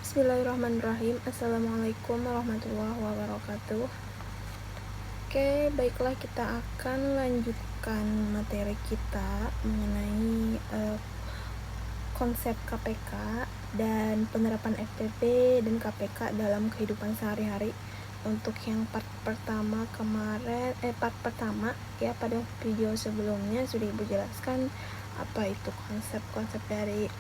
Bismillahirrahmanirrahim. Assalamualaikum warahmatullahi wabarakatuh. Oke, baiklah, kita akan lanjutkan materi kita mengenai konsep KPK dan penerapan FPP dan KPK dalam kehidupan sehari-hari. Untuk yang part pertama ya, pada video sebelumnya sudah Ibu jelaskan apa itu konsep-konsep dari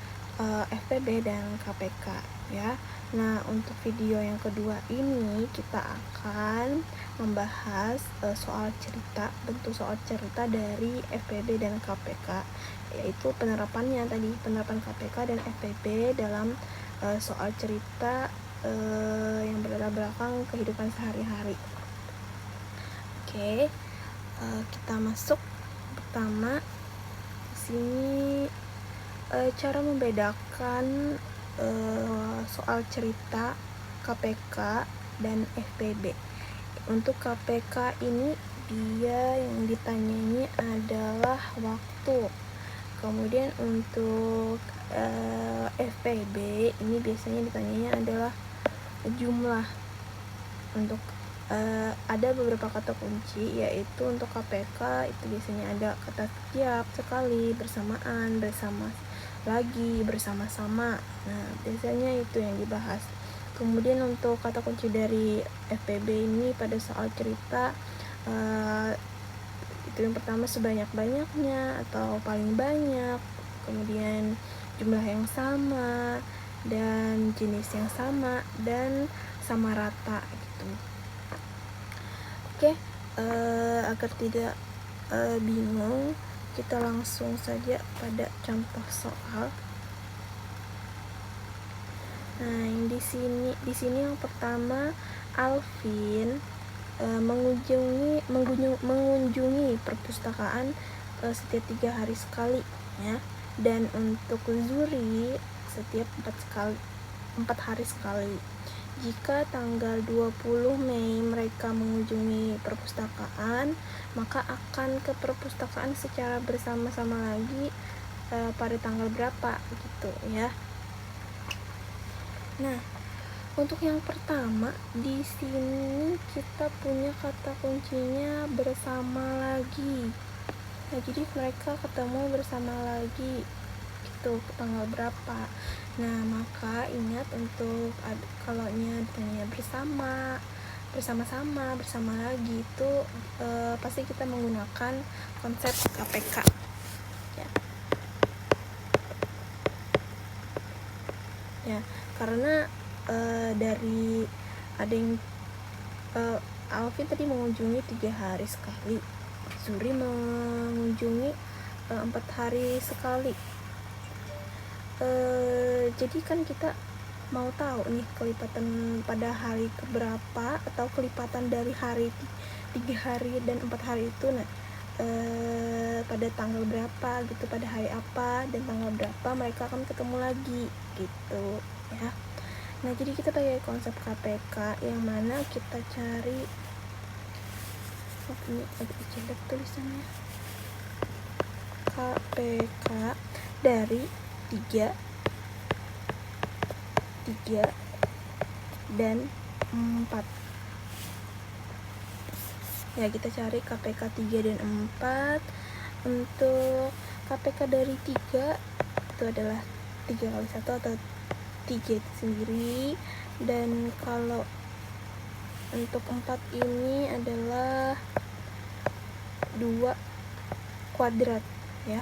FPB dan KPK ya. Nah, untuk video yang kedua ini kita akan membahas bentuk soal cerita dari FPB dan KPK, yaitu penerapan KPK dan FPB dalam soal cerita yang berlatar belakang kehidupan sehari-hari. Oke, kita masuk pertama di sini. Cara membedakan soal cerita KPK dan FPB. Untuk KPK ini dia yang ditanyai adalah waktu. Kemudian untuk FPB ini biasanya ditanyanya adalah jumlah. Untuk ada beberapa kata kunci, yaitu untuk KPK itu biasanya ada kata setiap, sekali, bersamaan, bersama lagi, bersama-sama. Nah, biasanya itu yang dibahas. Kemudian untuk kata kunci dari FPB ini pada soal cerita itu yang pertama sebanyak-banyaknya atau paling banyak, kemudian jumlah yang sama dan jenis yang sama dan sama rata gitu. Oke, agar tidak bingung, kita langsung saja pada contoh soal. Nah, yang di sini yang pertama, Alvin mengunjungi perpustakaan setiap 3 hari sekali ya. Dan untuk Zuri setiap 4 hari sekali. Jika tanggal 20 Mei mereka mengunjungi perpustakaan, maka akan ke perpustakaan secara bersama-sama lagi pada tanggal berapa gitu ya. Nah, untuk yang pertama di sini kita punya kata kuncinya bersama lagi. Nah, jadi mereka ketemu bersama lagi gitu ke tanggal berapa. Nah, maka ingat untuk kalau ditanya bersama-sama, bersama lagi itu pasti kita menggunakan konsep KPK ya. Ya, karena dari ada yang Alvin tadi mengunjungi 3 hari sekali, Zuri mengunjungi 4 hari sekali. Jadi kan kita mau tahu nih kelipatan pada hari keberapa atau kelipatan dari hari 3 hari dan 4 hari itu. Nah, pada tanggal berapa gitu, pada hari apa dan tanggal berapa mereka akan ketemu lagi gitu ya. Nah, jadi kita pakai konsep KPK yang mana kita cari ini agak jelek tulisannya. KPK dari 3 dan 4 ya. Kita cari KPK 3 dan 4. Untuk KPK dari 3 itu adalah 3 kali 1 atau 3 itu sendiri, dan kalau untuk 4 ini adalah 2 kuadrat ya.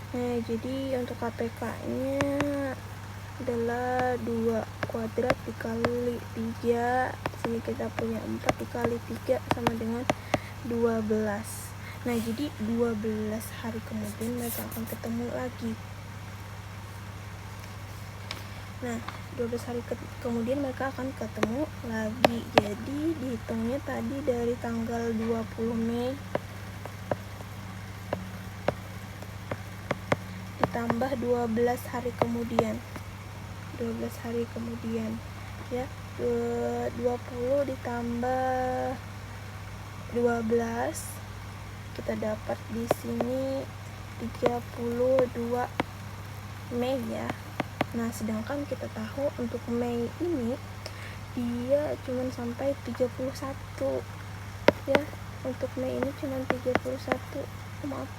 Nah, jadi untuk KPK nya adalah 2 kuadrat dikali 3. Sini kita punya 4 dikali 3 sama dengan 12. Nah, jadi 12 hari kemudian mereka akan ketemu lagi. Nah, 12 hari kemudian mereka akan ketemu lagi. Jadi dihitungnya tadi dari tanggal 20 Mei ditambah 12 hari kemudian. 12 hari kemudian ya. 20 ditambah 12 kita dapat di sini 32 Mei ya. Nah, sedangkan kita tahu untuk Mei ini dia cuma sampai 31 ya. Untuk Mei ini cuma 31, maaf,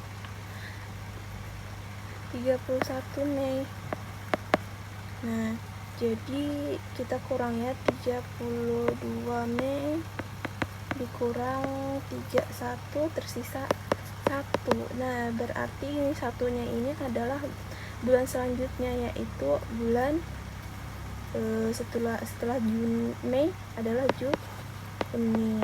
31 Mei. Nah, jadi kita kurang ya, 32 Mei dikurang 31 tersisa 1. Nah, berarti ini satunya ini adalah bulan selanjutnya, yaitu bulan setelah Mei adalah Juni.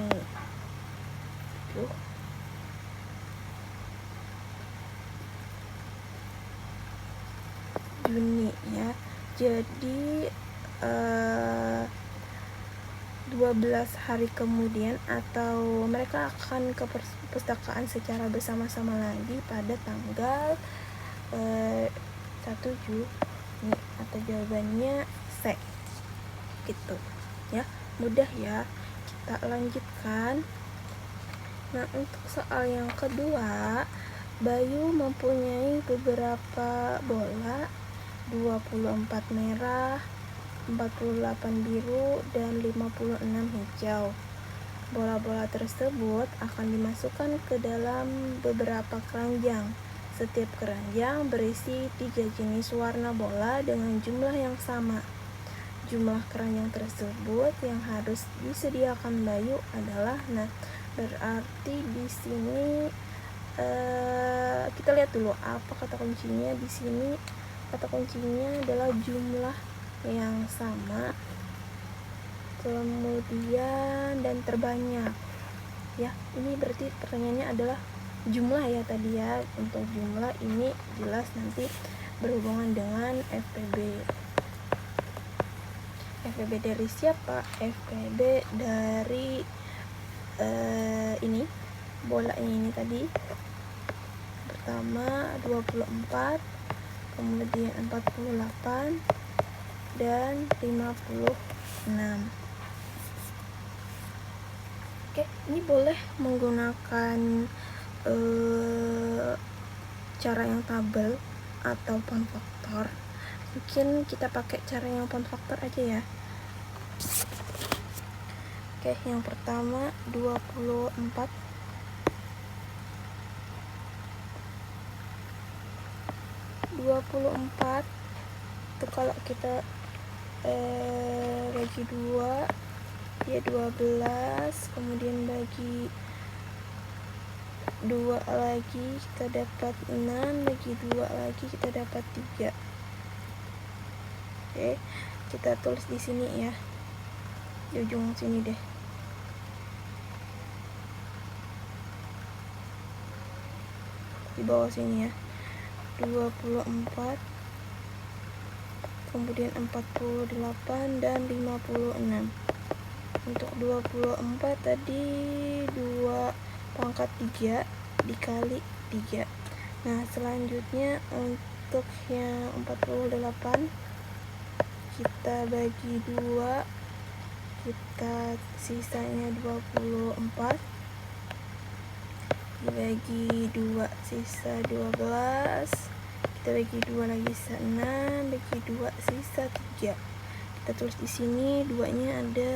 Juni ya. Jadi 12 hari kemudian, atau mereka akan ke perpustakaan secara bersama-sama lagi pada tanggal 1 Juni, atau jawabannya C gitu ya. Mudah ya. Kita lanjutkan. Nah, untuk soal yang kedua, Bayu mempunyai beberapa bola, 24 merah, 48 biru, dan 56 hijau. Bola-bola tersebut akan dimasukkan ke dalam beberapa keranjang. Setiap keranjang berisi 3 jenis warna bola dengan jumlah yang sama. Jumlah keranjang tersebut yang harus disediakan Bayu adalah, nah, berarti di sini kita lihat dulu apa kata kuncinya. Di sini kata kuncinya adalah jumlah yang sama, kemudian dan terbanyak ya. Ini berarti pertanyaannya adalah jumlah ya tadi ya. Untuk jumlah ini jelas nanti berhubungan dengan FPB. FPB dari siapa? FPB dari ini bolanya ini tadi. Pertama 24, kemudian 48 dan 56. Oke, ini boleh menggunakan cara yang tabel atau pound faktor. Mungkin kita pakai cara yang pound faktor aja ya. Oke, yang pertama 24 itu kalau kita bagi 2 ya 12, kemudian bagi 2 lagi kita dapat 6, bagi 2 lagi kita dapat 3. Oke, kita tulis di sini ya, di ujung sini deh. Di bawah sini ya, 24, kemudian 48 dan 56. Untuk 24 tadi 2 pangkat 3 dikali 3. Nah, selanjutnya untuk yang 48 kita bagi 2, kita sisanya 24, dibagi 2 sisa 12, kita bagi 2 lagi sisa 6, bagi 2 sisa 3. Kita tulis di sini 2-nya ada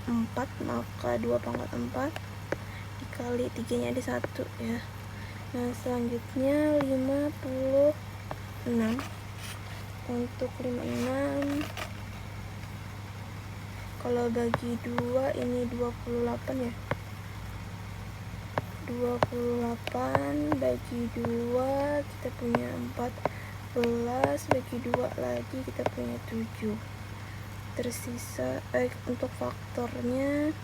4, maka 2 pangkat 4 dikali 3-nya ada 1 ya. Nah, selanjutnya 56. Untuk 56 kalau bagi 2 ini 28 ya. 28 bagi 2 kita punya 14, bagi 2 lagi kita punya 7. Tersisa untuk faktornya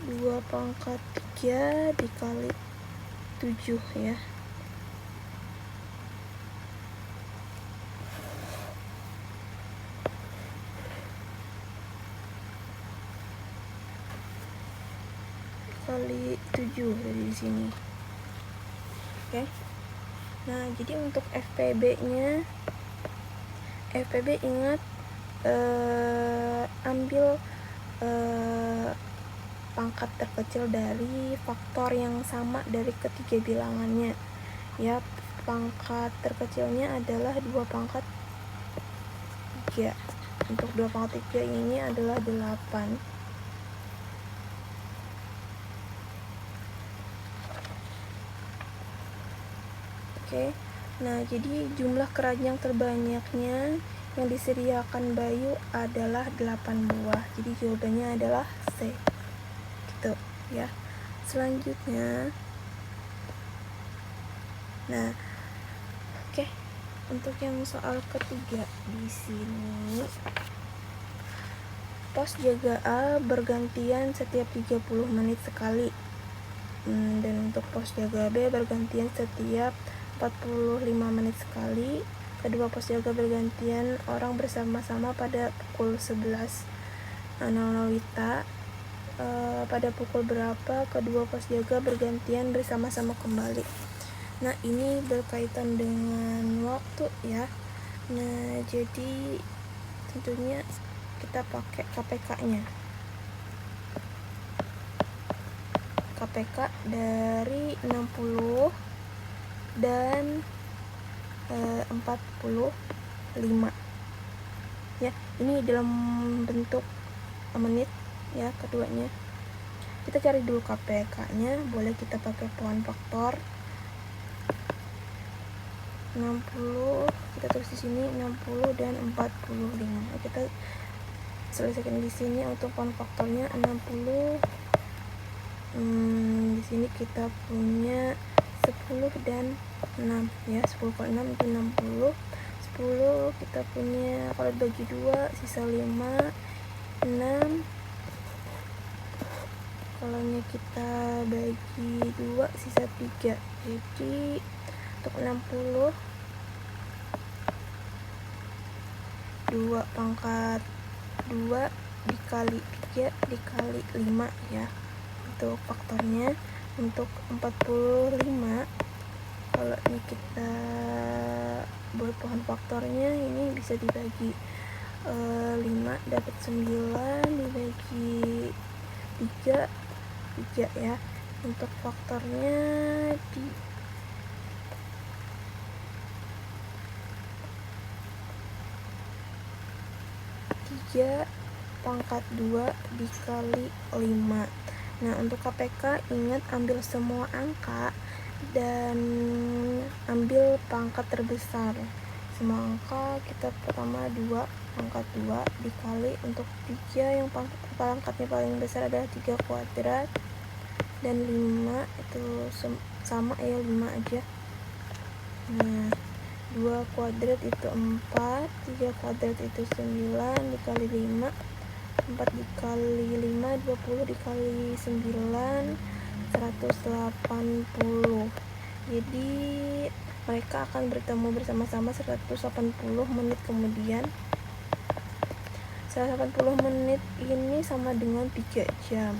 2 pangkat 3 dikali 7 ya. Kali 7 dari sini. Oke. Nah, jadi untuk FPB-nya, FPB ingat ambil pangkat terkecil dari faktor yang sama dari ketiga bilangannya. Ya, pangkat terkecilnya adalah 2 pangkat 3. Untuk 2/3 ini adalah 8. Oke. Nah, jadi jumlah keranjang terbanyaknya yang disediakan Bayu adalah 8 buah. Jadi jawabannya adalah C. Gitu ya. Selanjutnya, nah, oke. Untuk yang soal ketiga di sini, pos jaga A bergantian setiap 30 menit sekali. Dan untuk pos jaga B bergantian setiap 45 menit sekali. Kedua pos jaga bergantian orang bersama-sama pada pukul 11.00 WITA. Pada pukul berapa kedua pos jaga bergantian bersama-sama kembali. Nah, ini berkaitan dengan waktu ya. Nah, jadi tentunya kita pakai KPK-nya. KPK dari 60 dan 45 ya. Ini dalam bentuk menit ya keduanya. Kita cari dulu KPK-nya, boleh kita pakai pohon faktor. 60 kita tulis di sini 60 dan 45. Kita selesaikan di sini. Untuk pohon faktornya 60. Di sini kita punya 10 dan 6 ya. 10 kali 6 itu 60. 10 kita punya, kalau dibagi 2 sisa 5. 6 kalau kita bagi 2 sisa 3. Jadi untuk 60 2/2 dikali 3 dikali 5 ya. Untuk faktornya. Untuk 45 kalau ini kita buat pohon faktornya, ini bisa dibagi 5 dapat 9 dibagi 3 ya. Untuk faktornya di 3/2 dikali 5. Nah, untuk KPK ingat ambil semua angka dan ambil pangkat terbesar. Semua angka kita pertama 2/2 dikali untuk 3 yang pangkatnya paling besar adalah 3 kuadrat, dan 5 itu sama ya, 5 aja. Nah, 2 kuadrat itu 4, 3 kuadrat itu 9 dikali 5. 4 dikali 5 20 dikali 9 180. Jadi mereka akan bertemu bersama-sama 180 menit kemudian. 180 menit ini sama dengan 3 jam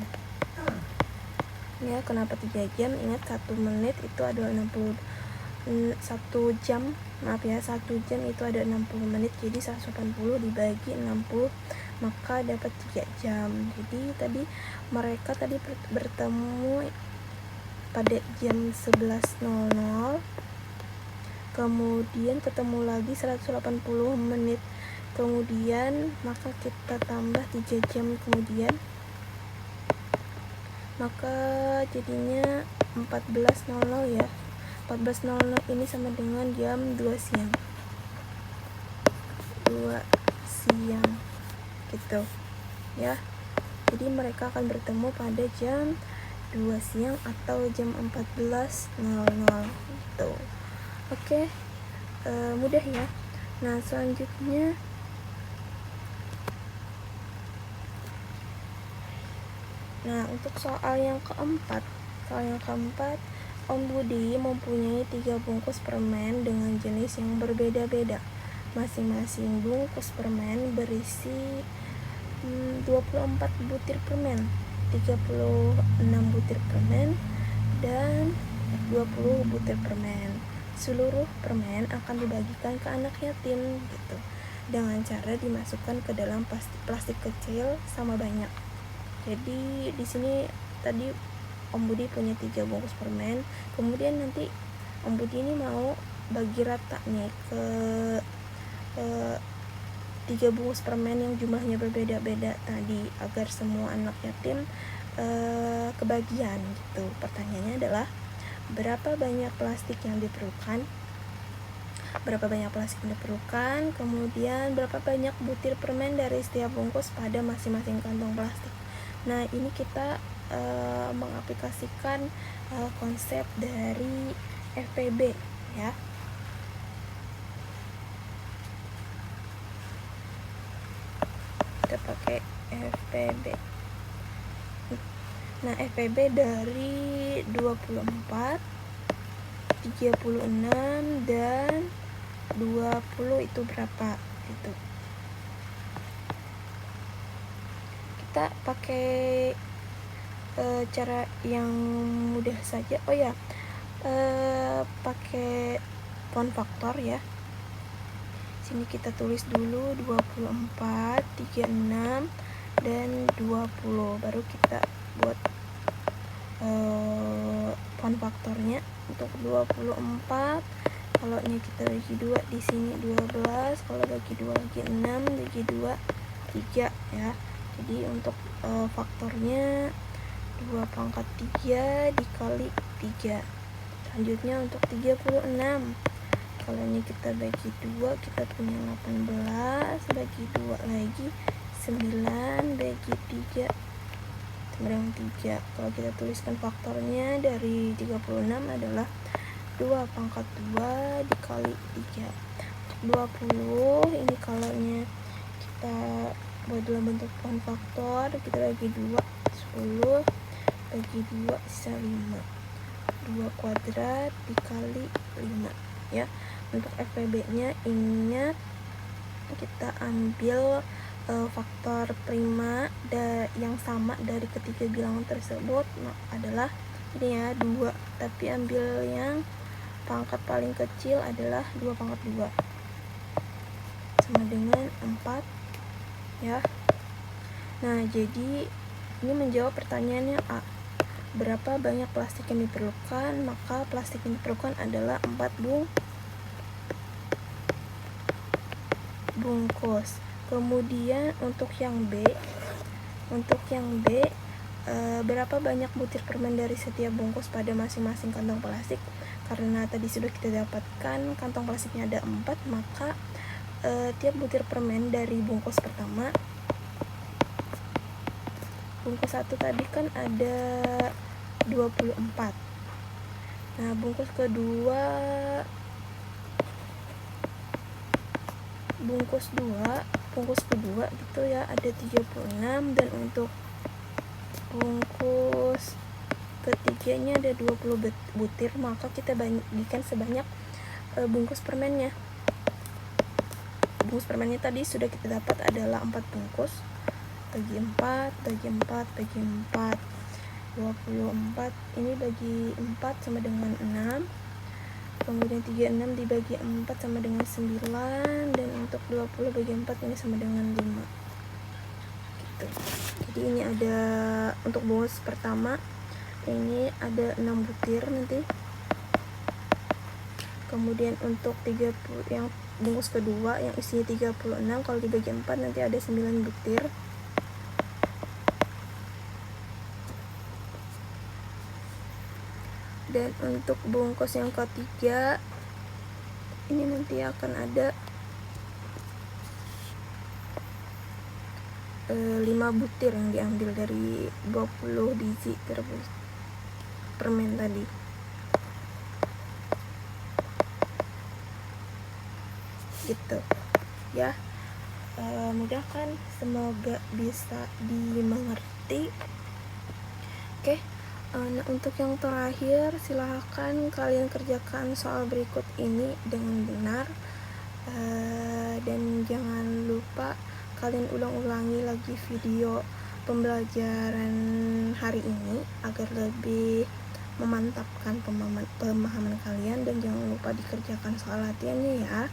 ya. Kenapa 3 jam? Ingat 1 menit itu adalah 60. 1 jam, maaf ya, 1 jam itu ada 60 menit. Jadi 180 dibagi 60 maka dapat 3 jam. Jadi tadi mereka bertemu pada jam 11.00, kemudian ketemu lagi 180 menit kemudian, maka kita tambah 3 jam kemudian, maka jadinya 14.00 ya. 14.00 ini sama dengan jam 2 siang. 2 siang gitu ya. Jadi mereka akan bertemu pada jam 2 siang atau jam 14.00 gitu. Oke. Mudah ya. Nah, selanjutnya untuk soal yang keempat, Om Budi mempunyai 3 bungkus permen dengan jenis yang berbeda-beda. Masing-masing bungkus permen berisi 24 butir permen, 36 butir permen, dan 20 butir permen. Seluruh permen akan dibagikan ke anak yatim gitu, dengan cara dimasukkan ke dalam plastik kecil sama banyak. Jadi di sini tadi Om Budi punya 3 bungkus permen, kemudian nanti Om Budi ini mau bagi rata nih ke 3 bungkus permen yang jumlahnya berbeda-beda tadi, agar semua anak yatim kebagian gitu. Pertanyaannya adalah berapa banyak plastik yang diperlukan, kemudian berapa banyak butir permen dari setiap bungkus pada masing-masing kantong plastik. Nah, ini kita mengaplikasikan konsep dari FPB ya. Kita pakai FPB. Nah, FPB dari 24, 36 dan 20 itu berapa gitu. Kita pakai cara yang mudah saja. Pakai pound faktor ya. Sini kita tulis dulu 24, 36 dan 20, baru kita buat pound faktornya. Untuk 24, kalau nya kita bagi 2, di sini 12, kalau bagi 2 lagi 6, bagi 2 3 ya. Jadi untuk faktornya 2 pangkat 3 dikali 3. Selanjutnya untuk 36, kalau nya kita bagi 2, kita punya 18, bagi 2 lagi 9, bagi 3 sama 3. Kalau kita tuliskan faktornya dari 36 adalah 2 pangkat 2 dikali 3. Untuk 20, ini kalau nya kita buat dalam bentuk pound faktor, kita bagi 2, 10, bagi 2 sisa 5. 2 kuadrat dikali 5 ya. Untuk FPB nya ingat kita ambil faktor prima yang sama dari ketiga bilangan tersebut adalah ini ya, 2, tapi ambil yang pangkat paling kecil adalah 2 pangkat 2 sama dengan 4 ya. Nah, jadi ini menjawab pertanyaannya A. Berapa banyak plastik yang diperlukan? Maka plastik yang diperlukan adalah 4 bungkus. Kemudian untuk yang B, berapa banyak butir permen dari setiap bungkus pada masing-masing kantong plastik? Karena tadi sudah kita dapatkan kantong plastiknya ada 4, maka tiap butir permen dari bungkus pertama, bungkus 1 tadi kan ada 24. Nah, bungkus kedua gitu ya, ada 36, dan untuk bungkus ketiganya ada 20 butir, maka kita bagikan sebanyak bungkus permennya. Bungkus permennya tadi sudah kita dapat adalah 4 bungkus, bagi 4, bagi 4, bagi 4, 24, ini bagi 4 sama dengan 6, kemudian 36 dibagi 4 sama dengan 9, dan untuk 20 bagi 4 ini sama dengan 5 gitu. Jadi ini ada untuk bungkus pertama ini ada 6 butir nanti. Kemudian untuk 30 yang bungkus kedua yang isinya 36, kalau dibagi 4 nanti ada 9 butir. Dan untuk bungkus yang ketiga ini nanti akan ada 5 butir yang diambil dari 20 biji permen tadi. Gitu ya. Mudah kan, semoga bisa dimengerti. Oke. Nah, untuk yang terakhir, silahkan kalian kerjakan soal berikut ini dengan benar, dan jangan lupa kalian ulang-ulangi lagi video pembelajaran hari ini agar lebih memantapkan pemahaman kalian, dan jangan lupa dikerjakan soal latihannya ya.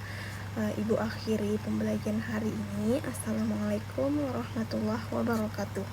Ibu akhiri pembelajaran hari ini. Assalamualaikum warahmatullahi wabarakatuh.